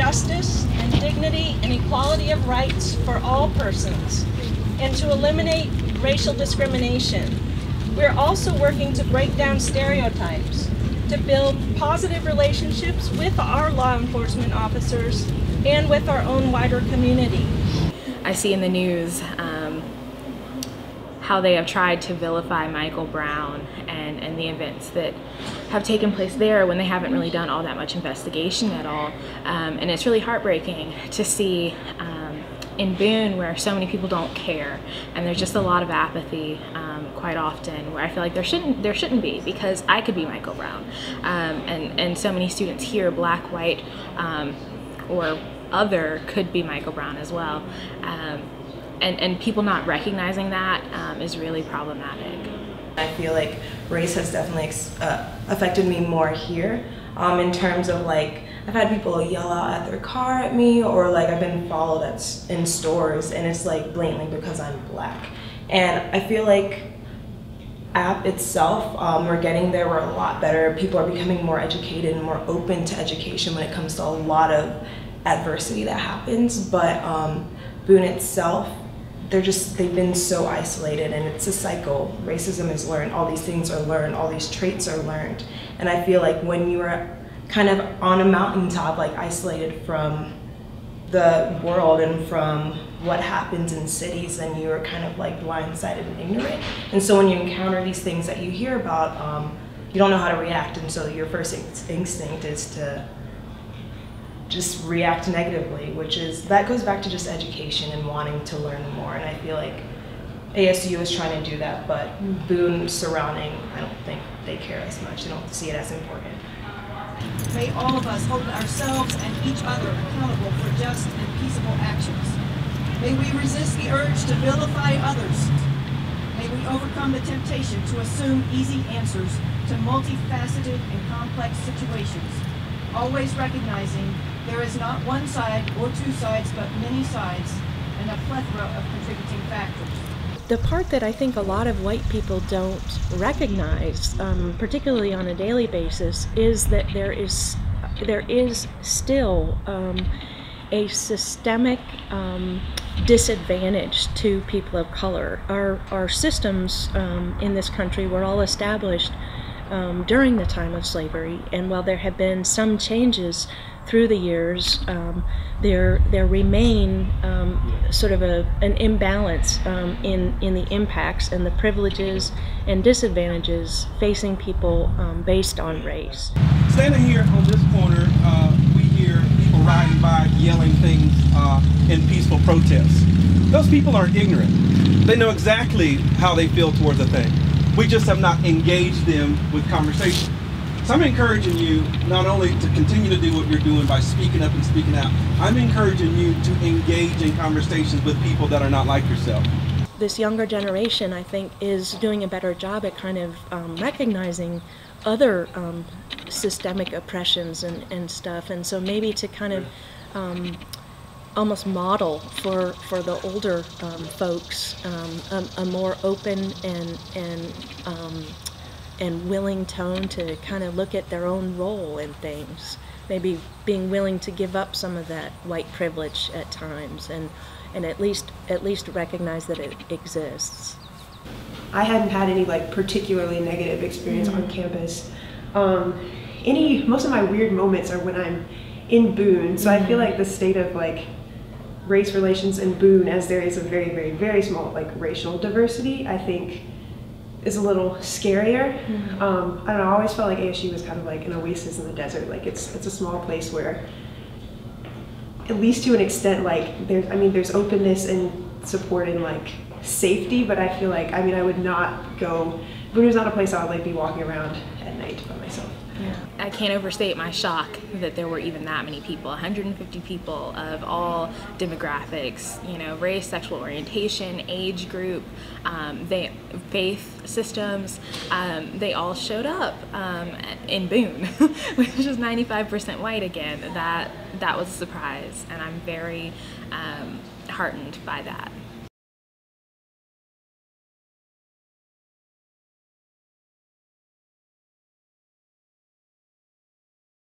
justice and dignity and equality of rights for all persons, and to eliminate racial discrimination. We're also working to break down stereotypes, to build positive relationships with our law enforcement officers and with our own wider community. I see in the news how they have tried to vilify Michael Brown and the events that have taken place there when they haven't really done all that much investigation at all. And it's really heartbreaking to see in Boone where so many people don't care, and there's just a lot of apathy quite often, where I feel like there shouldn't be, because I could be Michael Brown, and so many students here, black, white, or other, could be Michael Brown as well. And people not recognizing that is really problematic. I feel like race has definitely affected me more here, in terms of like, I've had people yell out at their car at me, or like I've been followed in stores, and it's like blatantly because I'm black. And I feel like App itself, we're getting there, we're a lot better. People are becoming more educated and more open to education when it comes to a lot of adversity that happens. But Boone itself, they've been so isolated, and it's a cycle. Racism is learned, all these things are learned, all these traits are learned. And I feel like when you are kind of on a mountaintop, like isolated from the world and from what happens in cities, then you are kind of like blindsided and ignorant. And so when you encounter these things that you hear about, you don't know how to react, and so your first instinct is to just react negatively, that goes back to just education and wanting to learn more. And I feel like ASU is trying to do that, but Boone surrounding, I don't think they care as much. They don't see it as important. May all of us hold ourselves and each other accountable for just and peaceable actions. May we resist the urge to vilify others. May we overcome the temptation to assume easy answers to multifaceted and complex situations, always recognizing there is not one side or two sides, but many sides and a plethora of contributing factors. The part that I think a lot of white people don't recognize, particularly on a daily basis, is that there is still a systemic disadvantage to people of color. Our systems in this country were all established during the time of slavery, and while there have been some changes through the years, there remain sort of an imbalance in the impacts and the privileges and disadvantages facing people based on race. Standing here on this corner, we hear people riding by yelling things in peaceful protests. Those people aren't ignorant. They know exactly how they feel towards a thing. We just have not engaged them with conversation. So I'm encouraging you not only to continue to do what you're doing by speaking up and speaking out, I'm encouraging you to engage in conversations with people that are not like yourself. This younger generation, I think, is doing a better job at kind of recognizing other systemic oppressions and stuff, and so maybe to kind of almost model for the older folks a more open and willing tone to kind of look at their own role in things, maybe being willing to give up some of that white privilege at times, and at least recognize that it exists. I hadn't had any like particularly negative experience on campus. Most of my weird moments are when I'm in Boone, so I feel like the state of like race relations in Boone, as there is a very, very, very small like racial diversity, I think is a little scarier. I don't know, I always felt like ASU was kind of like an oasis in the desert. Like it's a small place where, at least to an extent, like there's openness and support and like safety, but I feel like, I would not go, Boone is not a place I would like be walking around at night by myself. Yeah. I can't overstate my shock that there were even that many people, 150 people of all demographics, race, sexual orientation, age group, faith systems, they all showed up in Boone, which was 95% white again. That was a surprise, and I'm very heartened by that.